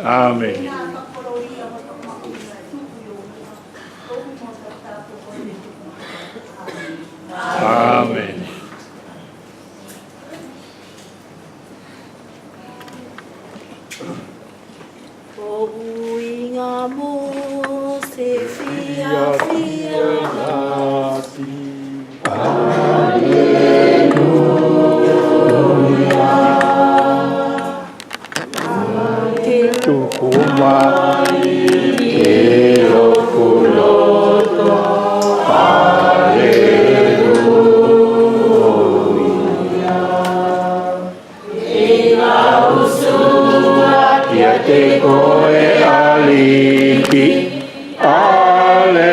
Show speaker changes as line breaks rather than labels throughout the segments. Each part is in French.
Amen. Amen.
Inga mo se fia fia nasi.
Te koe aliki, aleluia.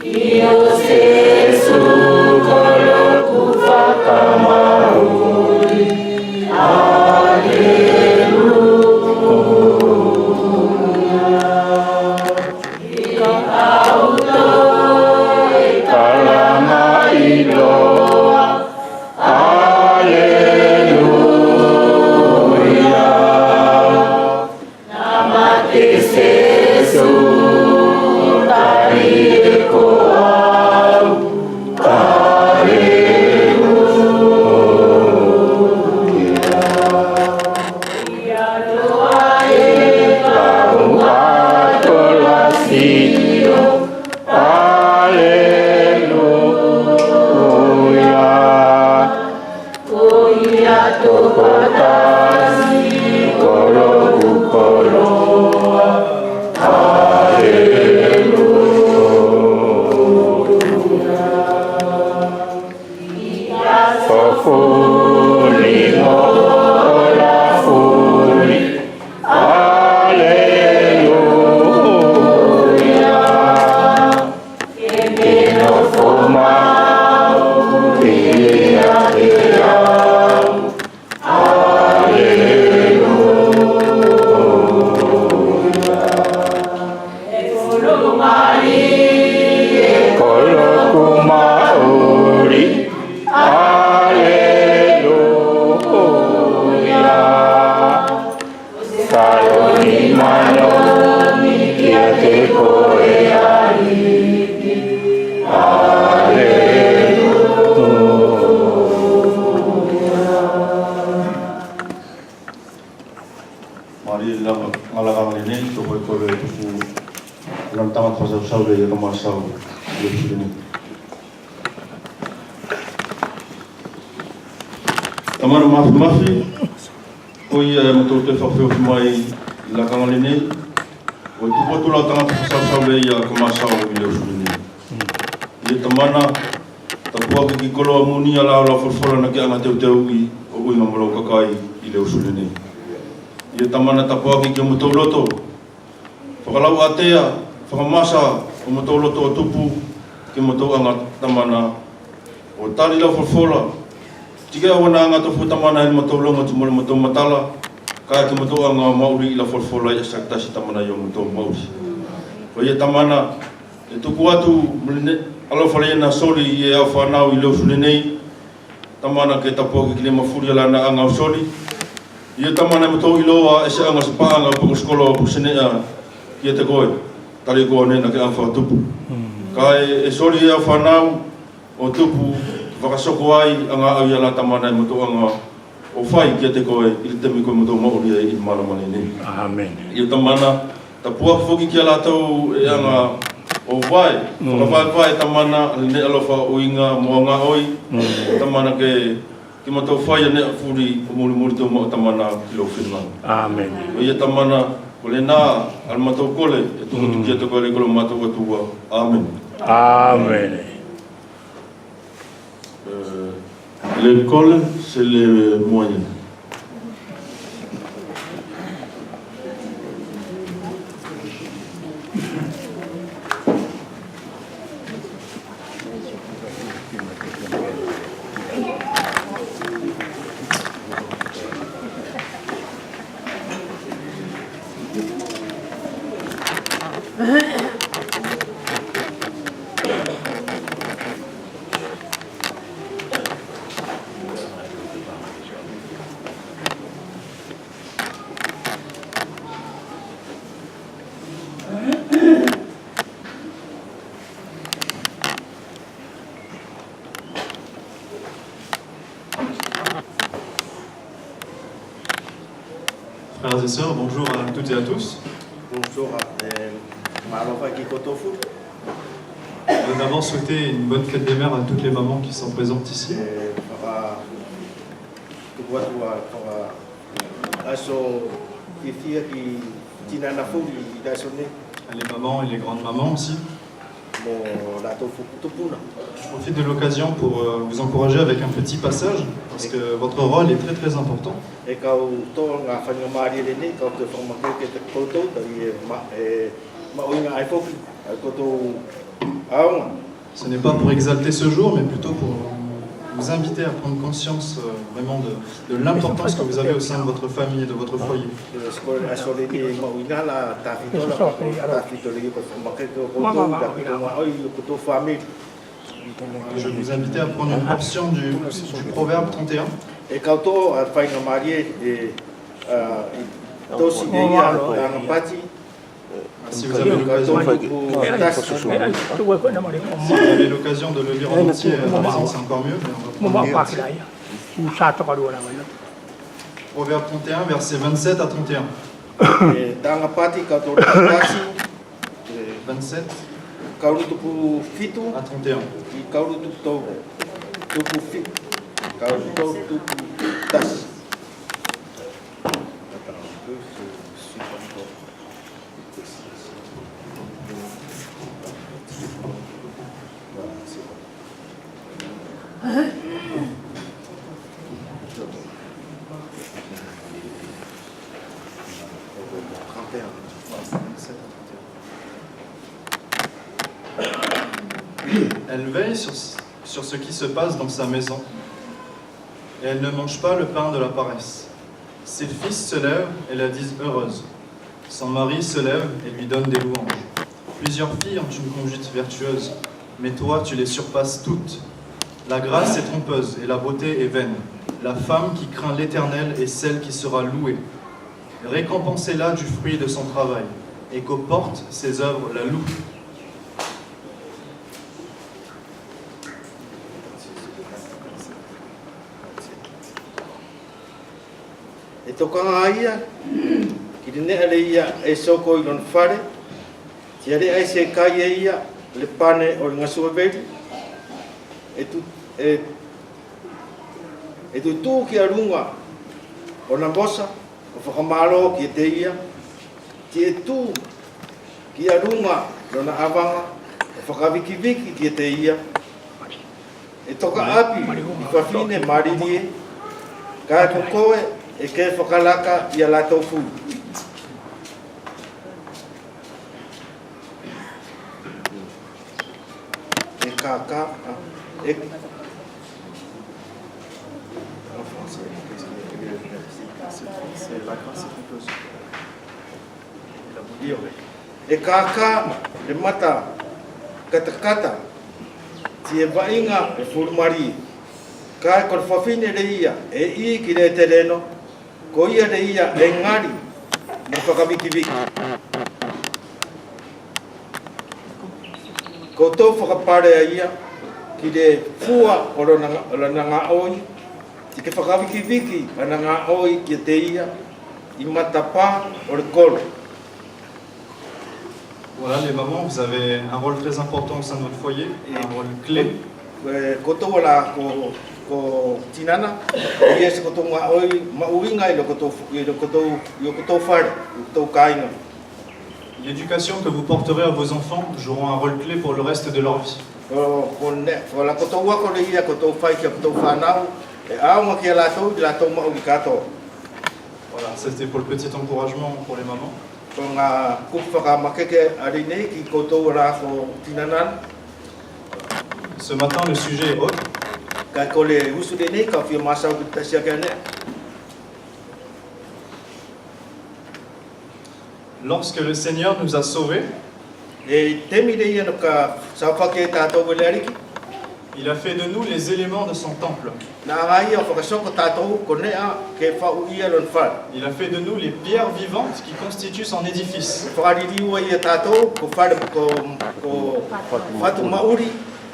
Io stesso coloco whakamauri, aleluia. Ka auto e kalama iloa,
Amaro mafi oi moto te whawheo mai la kangalini o tupotu la tangata whasau ia kamasau i leo surini. I tamana ta puaki ki koloa muni ala ala whawhora na ki anga teu teu i o ui mamaro kakai i leo surini. I tamana ta puaki ki o moto loto whakalau atea whakamasa o moto loto o tupu ki moto anga tamana o tari la whawhora. Tika wana anga tofu tamana i matolonga tumole mato matala ka ki mato anga mauri i la folfola i saktasi tamana i mato mauri. O ia tamana e tuku atu alo falena soli i e au whanau i leo sulenei tamana ke tapo ki le mafuri ala na anga soli. Ia tamana mato i loa e se anga sapa anga poko skolo pusenea i e te koe tari koa nena ke anga tupu. Ka e soli i au whanau o tupu whakasoko ai anga au ia la tamana i mato anga o whai kia te koe i le temi koe mato mauri i maramani ni.
Amen.
I tamana ta pua whoki kia la tau e anga o vai. Whakawhai tamana ne alofa o inga mua ngā oi. Tamana ke ki mato whai a nea furi o muri muri tau maa tamana ki lo whina.
Amen.
O ia tamana Kolena almato kole e tu kia to kole kolo mato tua. Amen.
Amen.
L'école, c'est les moyens.
Frères et sœurs, bonjour à toutes et à tous.
Bonjour,
Je veux d'abord souhaiter une bonne fête des mères à toutes les mamans qui sont présentes ici. Les mamans et les grandes mamans aussi. Je profite de l'occasion pour vous encourager avec un petit passage, parce que votre rôle est très très important. Ce n'est pas pour exalter ce jour, mais plutôt pour vous inviter à prendre conscience vraiment de l'importance que vous avez au sein de votre famille et de votre foyer. Je vous invite à prendre une portion du Proverbe 31. Si vous avez l'occasion de le lire en entier à la maison, c'est encore mieux. Proverbe 31, versets 27 à 31. 27 à 31. Elle veille sur ce qui se passe dans sa maison, et elle ne mange pas le pain de la paresse. Ses fils se lèvent et la disent heureuse. Son mari se lève et lui donne des louanges. Plusieurs filles ont une conduite vertueuse, mais toi tu les surpasses toutes. La grâce est trompeuse et la beauté est vaine. La femme qui craint l'Éternel est celle qui sera louée. Récompensez-la du fruit de son travail, et qu'aux portes ses œuvres la louent.
E tokanga ia, ki te nea le ia e soko I lon whare, ti are ai se kai e ia le pane o ngā suaweri, e tu tū ki a runga o na bosa, o whakamaro ki te ia, ti e tū ki a runga o na awanga, o whakawiki-wiki ki te ia, e toka api I whawhine maririe, ka kokoe, e ke whakalaka I a lātou fū. E kāka, e... E kāka, e mata, katakata, ti e wainga e furumari, ka e kor whawhine re ia, e I ki re te reno, ko ia re ia e ngari, me whakawiki-wiki. Ko tō whakapare a ia, ki re fua o rana ngā oi, ti ke whakawiki-wiki ana ngā oi ki te ia, I matapā o re kolo.
Voilà, les mamans, vous avez un rôle très important au sein de votre foyer, et un rôle clé.
koto wala ko tinana yes koto ma oi ma uinga ilo koto far koto kaino.
L'éducation que vous porterez à vos enfants joueront un rôle clé pour le reste de leur vie.
Wala koto wa ko ia koto fai ki koto fanau e aunga ki la to ma ui kato.
Voilà, c'était pour le petit encouragement pour les mamans.
Konga kupaka makeke arine ki koto wala ko tinanan.
Ce matin, le sujet est autre.
Ka ko le usu de ne ka fi masa ko tasia kane.
Lorsque le Seigneur nous a sauvés,
E temi de ia no ka sa fake tato weleriki.
il a fait de nous les éléments de son temple.
Na ngai o fakasoko tato ko ne a ke fa u ia lon fa.
Il a fait de nous les pierres vivantes qui constituent son édifice.
Whakadiri ua ia tātou, ko whare ko whatu mauri,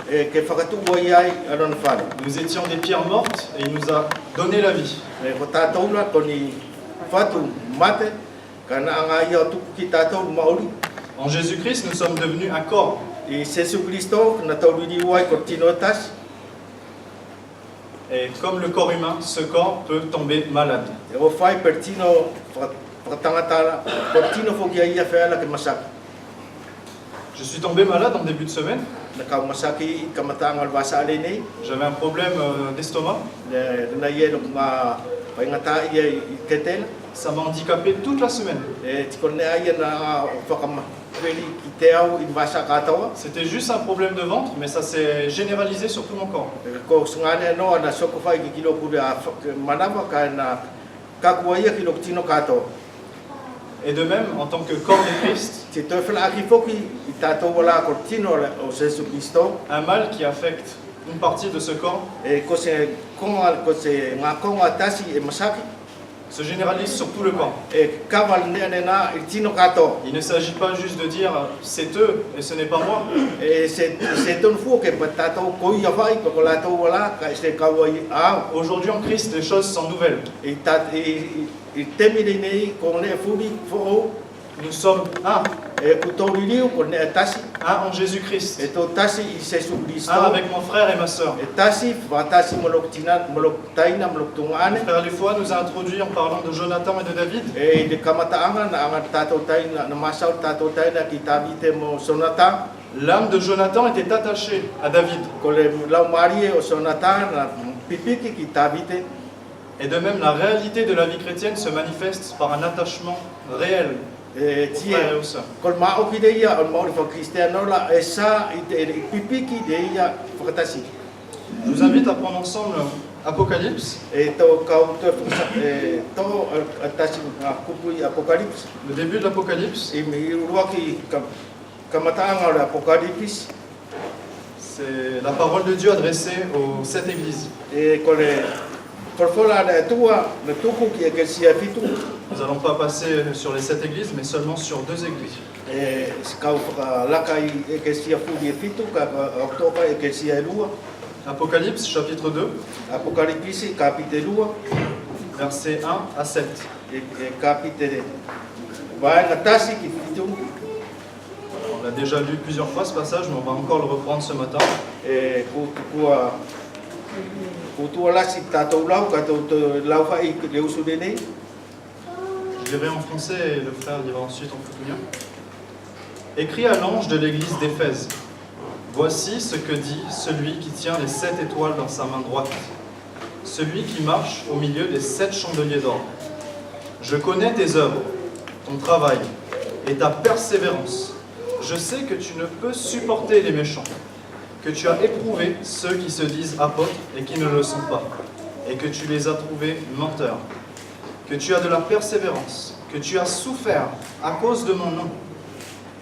ke whakatu ua iai arona whare.
Nous étions des pierres mortes et il nous a donné la vie.
Ko tātou la, ko ni whatu mate, ka na anga ia tuku ki tātou mauri.
En Jésus-Christ, nous sommes devenus un corps.
I Jesu Christo, na tauriri ua ko tino tas,
Et comme le corps humain, ce corps peut tomber malade.
e o whai per tino whakatangatara, ko tino whokia ia wheala ke masaki.
Je suis tombé malade en début de semaine.
Na kau masaki I kamatanga alwasa ale nei,
J'avais un problème d'estomac.
na ia no ngā paingata ia I ketela.
Ça m'a handicapé toute la semaine.
E tiko nea ia na whakamawheri ki te au I wasa katoa.
C'était juste un problème de ventre, mais ça s'est généralisé sur tout mon corps.
Ko sungane no na soko whai ki kilo kure a manawa ka na kakua ia kilo tino katoa.
Et de même, en tant que corps de Christ,
Te toi whala aki foki I tātou wala ko tino o Jesu Christo.
un mal qui affecte une partie de ce corps
E ko se ngā konga tasi e masaki.
se généralise sur tout le corps.
E kawal nea nena I tino katoa.
Il ne s'agit pas juste de dire c'est eux et ce n'est pas moi.
E se tonu fu ke pa tātou koi a whai pa ko lātou wala ka se kaua I au.
Aujourd'hui en Christ, les choses sont nouvelles.
I temire nei ko ne fubi fo
Nous sommes un,
e kutoririu ko ne tasi
un en Jésus-Christ.
e to tasi I Jesu Christo
Un avec mon frère et ma sœur.
e tasi va tasi molok taina molok
Le
tungane
frère Lefoy nous a introduit en parlant de Jonathan et de David.
e de kamataanga na anga tato taina na masau tato taina ki tabite mo sonata
L'âme de Jonathan était attachée à David.
ko le lau marie o sonata na pipiki ki tabite
Et de même, la réalité de la vie chrétienne se manifeste par un attachement réel
e
aux
tie
frères et aux sœurs.
ko ma o ki de ia o mauri fa cristiano la e sa I pipiki de ia fakatasi
Je vous invite à prendre ensemble Apocalypse,
e to kau to to tasi kupu apocalypse
le début de l'Apocalypse.
I mi urua ki kamataanga o apocalypse
C'est la parole de Dieu adressée aux 7 églises.
e ko le porfola na tua na tuku ki e kesia fitu
Nous n'allons pas passer sur les 7 églises, mais seulement sur 2 églises.
e kau laka I e kesia fu di fitu ka oktoba e kesia lua
Apocalypse, chapitre 2,
apocalypse capite lua
versets 1 à 7.
e capite vai na tasi ki fitu
On l'a déjà lu plusieurs fois ce passage, mais on va encore le reprendre ce matin.
e kutua lasi tatou lau ka tau lau fai le usu de nei
Je lirai en français et le frère lira ensuite en futunien. Écrit à l'ange de l'église d'Éphèse. Voici ce que dit celui qui tient les 7 étoiles dans sa main droite, celui qui marche au milieu des 7 chandeliers d'or. Je connais tes œuvres, ton travail et ta persévérance. Je sais que tu ne peux supporter les méchants, que tu as éprouvé ceux qui se disent apôtres et qui ne le sont pas, et que tu les as trouvés menteurs, que tu as de la persévérance, que tu as souffert à cause de mon nom,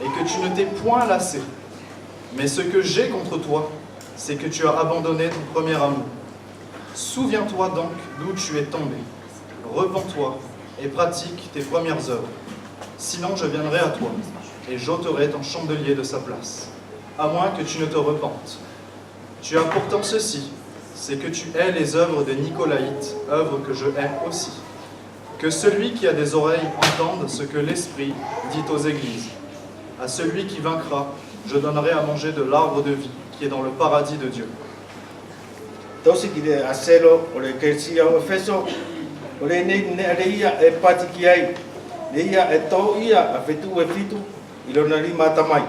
et que tu ne t'es point lassé. Mais ce que j'ai contre toi, c'est que tu as abandonné ton premier amour. Souviens-toi donc d'où tu es tombé. Repens-toi et pratique tes premières œuvres. Sinon je viendrai à toi et j'ôterai ton chandelier de sa place, à moins que tu ne te repentes. Tu as pourtant ceci, c'est que tu hais les œuvres des Nicolaïtes, œuvres que je hais aussi. Que celui qui a des oreilles entende ce que l'Esprit dit aux églises. À celui qui vaincra, je donnerai à manger de l'arbre de vie qui est dans le paradis de Dieu.
tosi ki le aselo o le kersia o Efeso o le nei ne ale ia e pati ki ai le ia e tau ia a fetu e fitu i lona lima tamai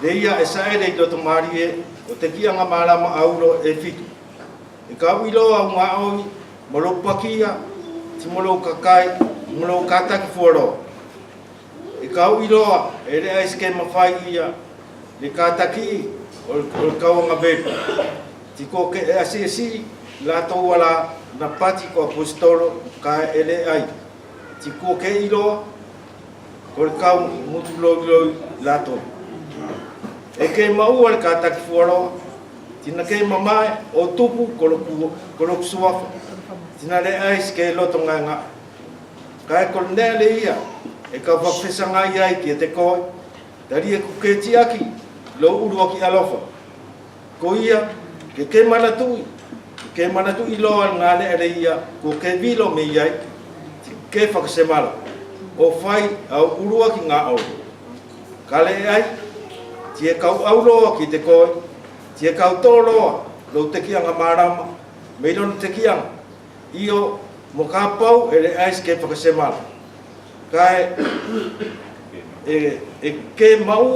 le ia e sae le ilo tomari e o te kia nga marama auro e fitu e kau ilo au ngā oi molo pakia ti molo kakai molo kataki fuaro e kau ilo e le aiske mawhai ia le kataki o kau nga bepa ti ko ke asisi la to wala na pati ko apostolo ka ele ai ti ko ke ilo ko kau mutu lo la to e ke mau al ka tak fuaro ti na ke mama o tupu ko lo suafa ti na le ai ke lo to nga ka ko ne le ia e ka va fesa nga ia ki te ko dari ku ke ti aki lo uru ki alofa ko ia ke manatu ilo ngale ele ia ko ke vilo me ia ke fa se mala o fai au urua ki nga au kale ai ti e kau au lo ki te ko ti e kau tolo lo te ki nga marama me lo te ki io mo ka pau ele ai ke fa se mala kai e ke mau